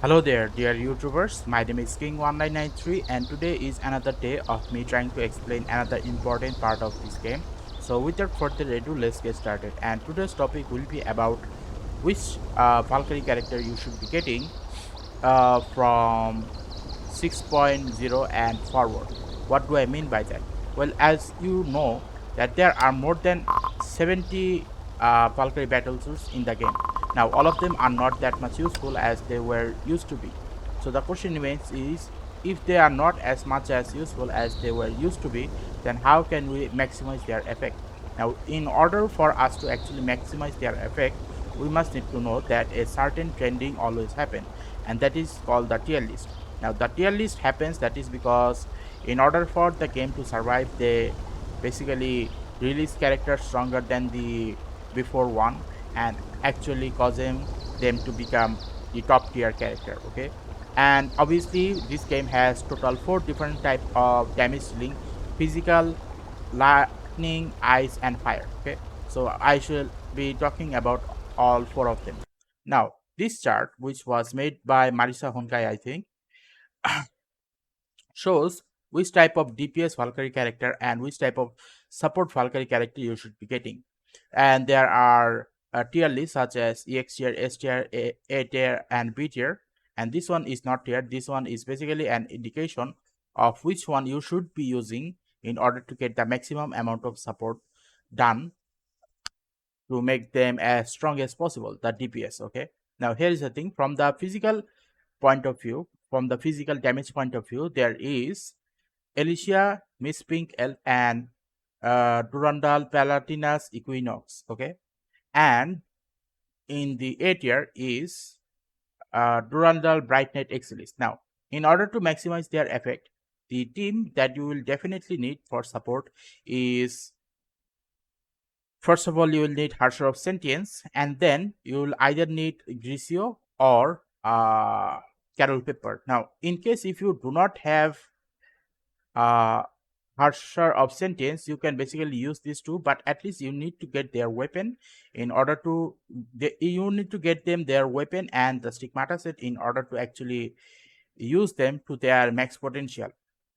Hello there, dear YouTubers. My name is King1993, and today is another day of me trying to explain another important part of this game. So, without further ado, let's get started. And today's topic will be about which Valkyrie character you should be getting from 6.0 and forward. What do I mean by that? Well, as you know, that there are more than 70 Valkyrie battle suits in the game. Now, all of them are not that much useful as they were used to be. So the question remains is, if they are not as much as useful as they were used to be, then how can we maximize their effect? Now, in order for us to actually maximize their effect, we must need to know that a certain trending always happen, and that is called the tier list. Now, the tier list happens, that is because in order for the game to survive, they basically release characters stronger than the before one and actually causing them to become the top tier character. Okay, and obviously this game has total 4 different type of damage dealing: physical, lightning, ice, and fire. Okay, so I should be talking about all 4 of them. Now, this chart, which was made by Marisa Honkai, I think, shows which type of DPS Valkyrie character and which type of support Valkyrie character you should be getting. And there are tier lists such as EX tier, S tier, A tier, and B tier. And this one is not tier. This one is basically an indication of which one you should be using in order to get the maximum amount of support done to make them as strong as possible, the DPS. Okay. Now here is the thing: from the physical point of view, from the physical damage point of view, there is Alicia, Miss Pink Elf, and Durandal Palatinus Equinox. Okay, and in the A tier is Durandal Brightnet Exilis. Now, in order to maximize their effect, the team that you will definitely need for support is, first of all, you will need Harsher of Sentience, and then you will either need Grisio or Carol Pepper. Now, in case if you do not have uh, harsher of sentence, you can basically use these two, but at least you need to get their weapon in order to you need to get them their weapon and the stigmata set in order to actually use them to their max potential.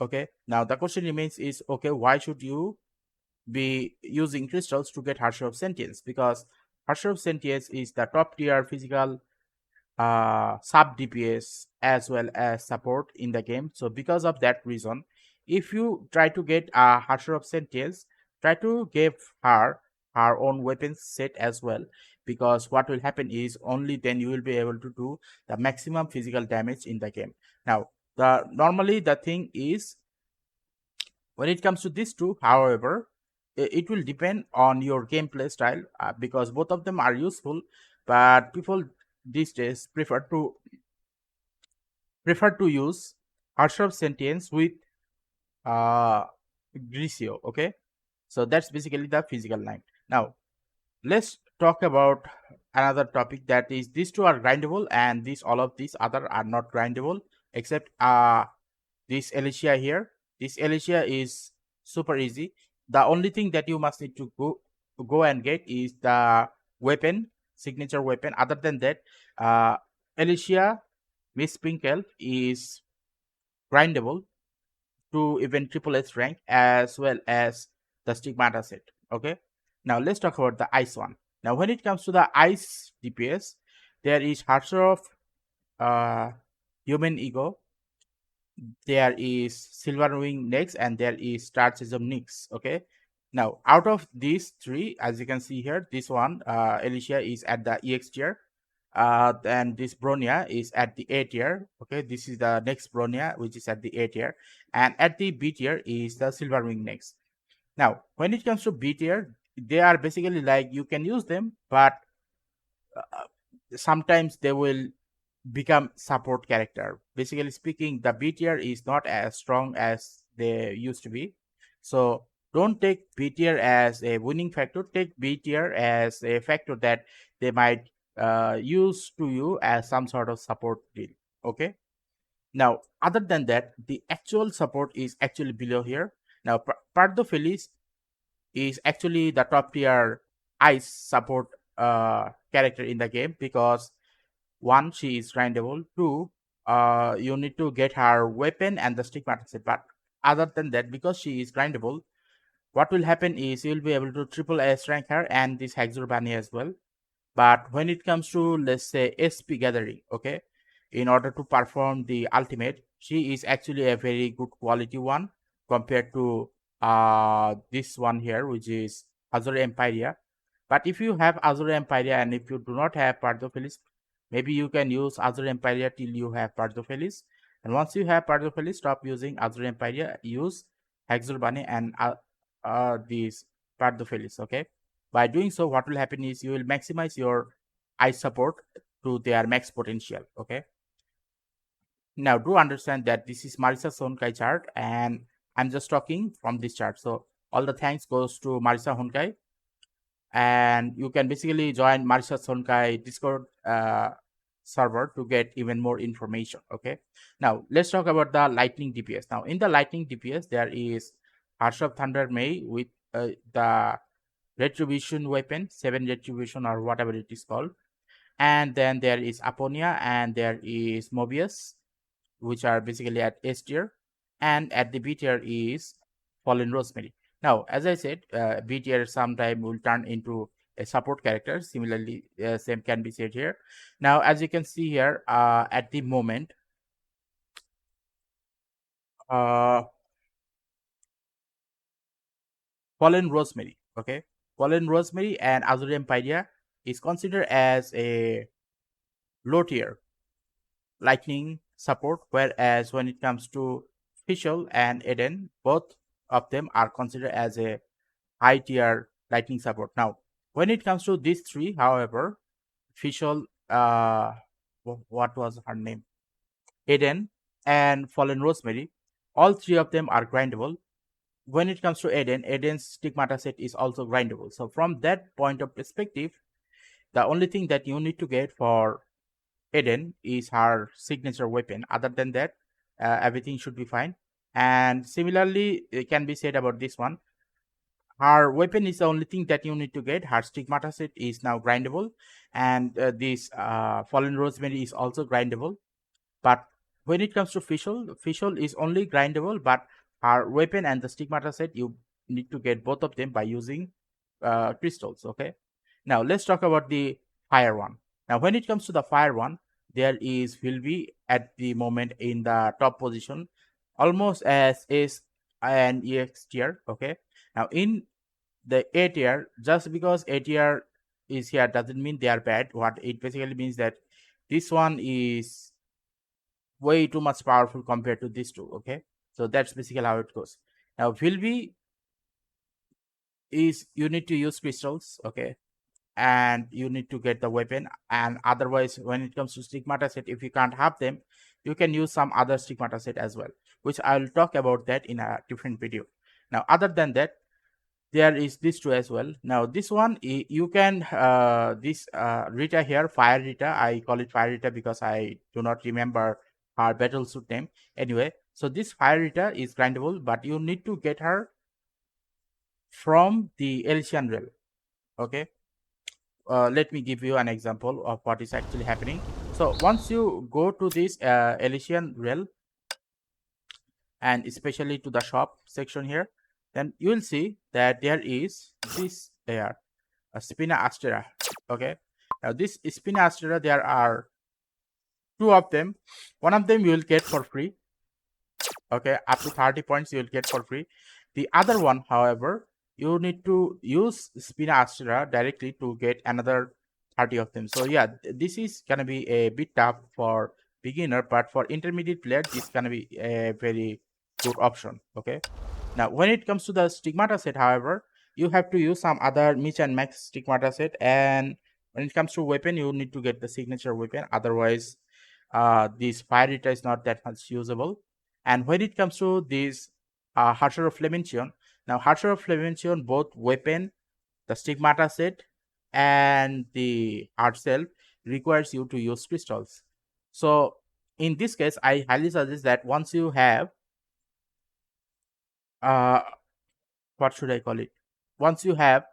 Okay, now the question remains is, okay, why should you be using crystals to get harsher of sentience? Because harsher of sentience is the top tier physical sub DPS as well as support in the game. So because of that reason, if you try to get a Harsher of Sentience, try to give her own weapons set as well, because what will happen is only then you will be able to do the maximum physical damage in the game. Now, the normally the thing is, when it comes to these two, however, it will depend on your gameplay style, because both of them are useful, but people these days prefer to use Harsher of Sentience with uh Grisio. Okay, so that's basically the physical line. Now let's talk about another topic, that is these two are grindable and these all of these other are not grindable, except this Alicia here. This Alicia is super easy. The only thing that you must need to go and get is the weapon, signature weapon. Other than that, Alicia Miss Pink Elf is grindable to even triple S rank as well as the stigmata set. Okay, now let's talk about the ice one. Now when it comes to the ice DPS, there is Harsher of uh, Human Ego, there is Silver Wing next, and there is Star Sesame next. Okay, now out of these three, as you can see here, this one Alicia is at the EX tier, and this Bronia is at the A tier. Okay, this is the next Bronia, which is at the A tier, and at the B tier is the Silver Wing next. Now when it comes to B tier, they are basically like you can use them, but uh, sometimes they will become support character. Basically speaking, the B tier is not as strong as they used to be. So don't take B tier as a winning factor. Take B tier as a factor that they might use to you as some sort of support deal. Okay. Now, other than that, the actual support is actually below here. Now, Pardo Feliz is actually the top tier ice support character in the game, because one, she is grindable. Two, you need to get her weapon and the stigmata set. But other than that, because she is grindable, what will happen is you'll be able to triple S rank her and this Hexor Bunny as well. But when it comes to, let's say, SP gathering, okay, in order to perform the ultimate, she is actually a very good quality one compared to this one here, which is Azure Empyrea. But if you have Azure Empyrea and if you do not have Pardophilis, maybe you can use Azure Empyrea till you have Pardophilis. And once you have Pardophilis, stop using Azure Empyrea, use Hexor Bunny and this Pardophilis, okay? By doing so, what will happen is you will maximize your eye support to their max potential, okay? Now, do understand that this is Marisa Honkai chart and I'm just talking from this chart. So all the thanks goes to Marisa Honkai, and you can basically join Marisa Honkai Discord server to get even more information, okay? Now, let's talk about the lightning DPS. Now, in the lightning DPS, there is Hearts of Thunder May with the retribution weapon, 7 retribution or whatever it is called. And then there is Aponia and there is Mobius, which are basically at S tier. And at the B tier is Fallen Rosemary. Now, as I said, B tier sometime will turn into a support character. Similarly, same can be said here. Now, as you can see here, at the moment, uh, Fallen Rosemary, okay? Fallen Rosemary and Azure Empyrea is considered as a low tier lightning support, whereas when it comes to Fischl and Eden, both of them are considered as a high tier lightning support. Now, when it comes to these three, however, Fischl, what was her name? Eden and Fallen Rosemary, all three of them are grindable. When it comes to Eden, Eden's stigmata set is also grindable. So from that point of perspective, the only thing that you need to get for Eden is her signature weapon. Other than that, everything should be fine. And similarly, it can be said about this one. Her weapon is the only thing that you need to get. Her stigmata set is now grindable, and this Fallen Rosemary is also grindable. But when it comes to Fischl is only grindable, but her weapon and the stigmata set, you need to get both of them by using crystals, okay? Now, let's talk about the fire one. Now, when it comes to the fire one, there is Vilvi at the moment in the top position, almost as is an EX tier, okay? Now, in the A tier, just because A tier is here doesn't mean they are bad. What it basically means that this one is way too much powerful compared to these two, okay? So that's basically how it goes. Now, Vilvi is you need to use crystals, okay? And you need to get the weapon, and otherwise when it comes to stigmata set, if you can't have them, you can use some other stigmata set as well, which I'll talk about that in a different video. Now, other than that, there is this two as well. Now, this one you can this Rita here, Fire Rita, I call it Fire Rita because I do not remember her battle suit name. Anyway, so this Fire Rita is grindable, but you need to get her from the Elysian realm, okay? Let me give you an example of what is actually happening. So once you go to this Elysian realm, and especially to the shop section here, then you will see that there is this there a Spina Astera, okay? Now this Spina Astera, there are two of them. One of them you will get for free, okay? Up to 30 points you will get for free. The other one, however, you need to use Spina Astera directly to get another 30 of them. So yeah, this is gonna be a bit tough for beginner, but for intermediate player, this is gonna be a very good option, okay? Now, when it comes to the stigmata set, however, you have to use some other Mich and Max stigmata set, and when it comes to weapon, you need to get the signature weapon. Otherwise, this Fire Eater is not that much usable. And when it comes to this Harsher of Lamention, now Harsher of Lamention, both weapon, the stigmata set, and the art self requires you to use crystals. So in this case, I highly suggest that once you have uh, what should I call it? Once you have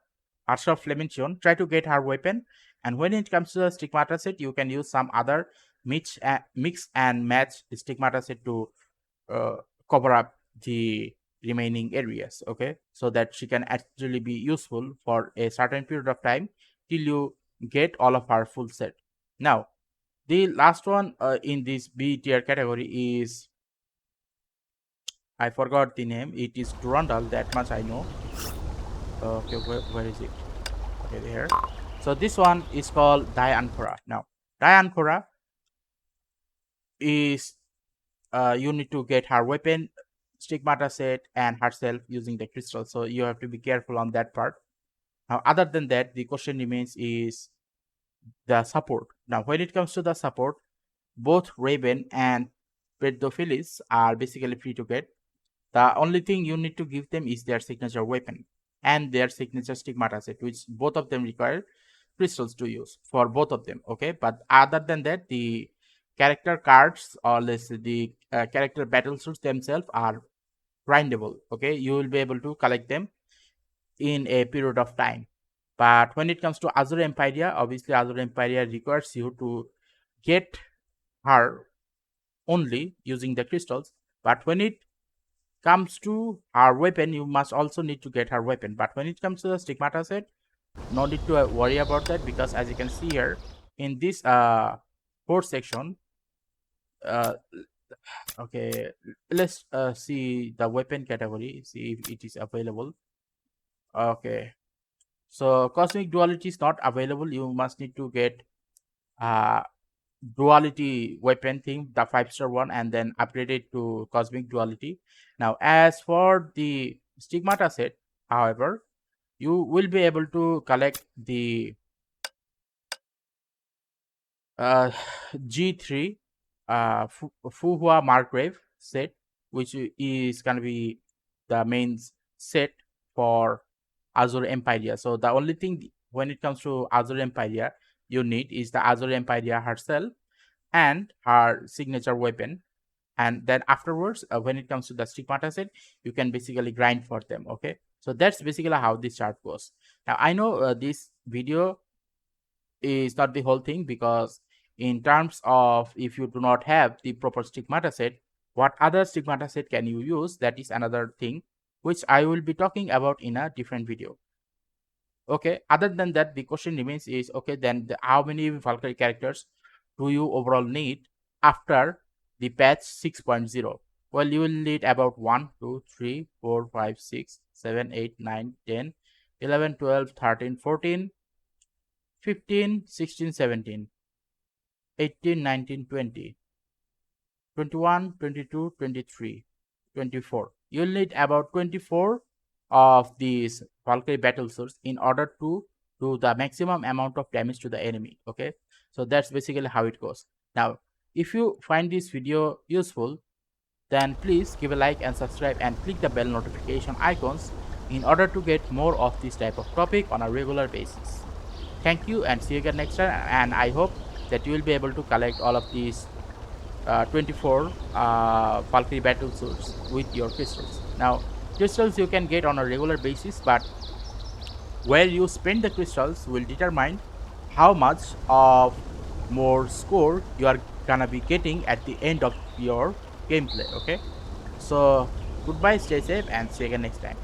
Ashraf Flemington, try to get her weapon And when it comes to the stigmata set, you can use some other mix and match stigmata set to uh, cover up the remaining areas, okay, so that she can actually be useful for a certain period of time till you get all of her full set. Now the last one in this B tier category is, I forgot the name. It is Durandal, that much I know. Okay, where is it? Okay, there. So this one is called Diankora. Now, Diankora is you need to get her weapon, stigmata set, and herself using the crystal. So you have to be careful on that part. Now, other than that, the question remains is the support. Now, when it comes to the support, both Raven and Pedophilis are basically free to get. The only thing you need to give them is their signature weapon and their signature stigmata set, which both of them require crystals to use for both of them. Okay, but other than that, the character cards, or let's say the character battle suits themselves, are grindable. Okay, you will be able to collect them in a period of time. But when it comes to Azure Empyrea, obviously Azure Empyrea requires you to get her only using the crystals. But when it comes to her weapon, you must also need to get her weapon. But when it comes to the stigmata set, no need to worry about that, because as you can see here in this fourth section, uh, okay, let's see the weapon category, see if it is available. Okay, so cosmic duality is not available. You must need to get uh duality weapon thing, the 5-star one, and then upgrade it to cosmic duality. Now as for the stigmata set, however, you will be able to collect the uh, G3 Fuhua Margrave set, which is going to be the main set for Azure Empyrea. So the only thing when it comes to Azure Empyrea you need is the Azure Empyrea herself and her signature weapon. And then afterwards, when it comes to the stigmata set, you can basically grind for them. Okay, so that's basically how this chart goes. Now I know this video is not the whole thing, because in terms of if you do not have the proper stigmata set, what other stigmata set can you use, that is another thing which I will be talking about in a different video. Okay, other than that, the question remains is, okay, then how many Valkyrie characters do you overall need after the patch 6.0? Well, you will need about 1 2 3 4 5 6 7 8 9 10 11 12 13 14 15 16 17 18 19 20 21 22 23 24. You'll need about 24 of these Valkyrie battle swords in order to do the maximum amount of damage to the enemy. Okay, so that's basically how it goes. Now if you find this video useful, then please give a like and subscribe and click the bell notification icons in order to get more of this type of topic on a regular basis. Thank you and see you again next time, and I hope that you will be able to collect all of these 24 Valkyrie battle swords with your crystals. Now crystals you can get on a regular basis, but where you spend the crystals will determine how much of more score you are gonna be getting at the end of your gameplay. Okay, so goodbye, stay safe, and see you again next time.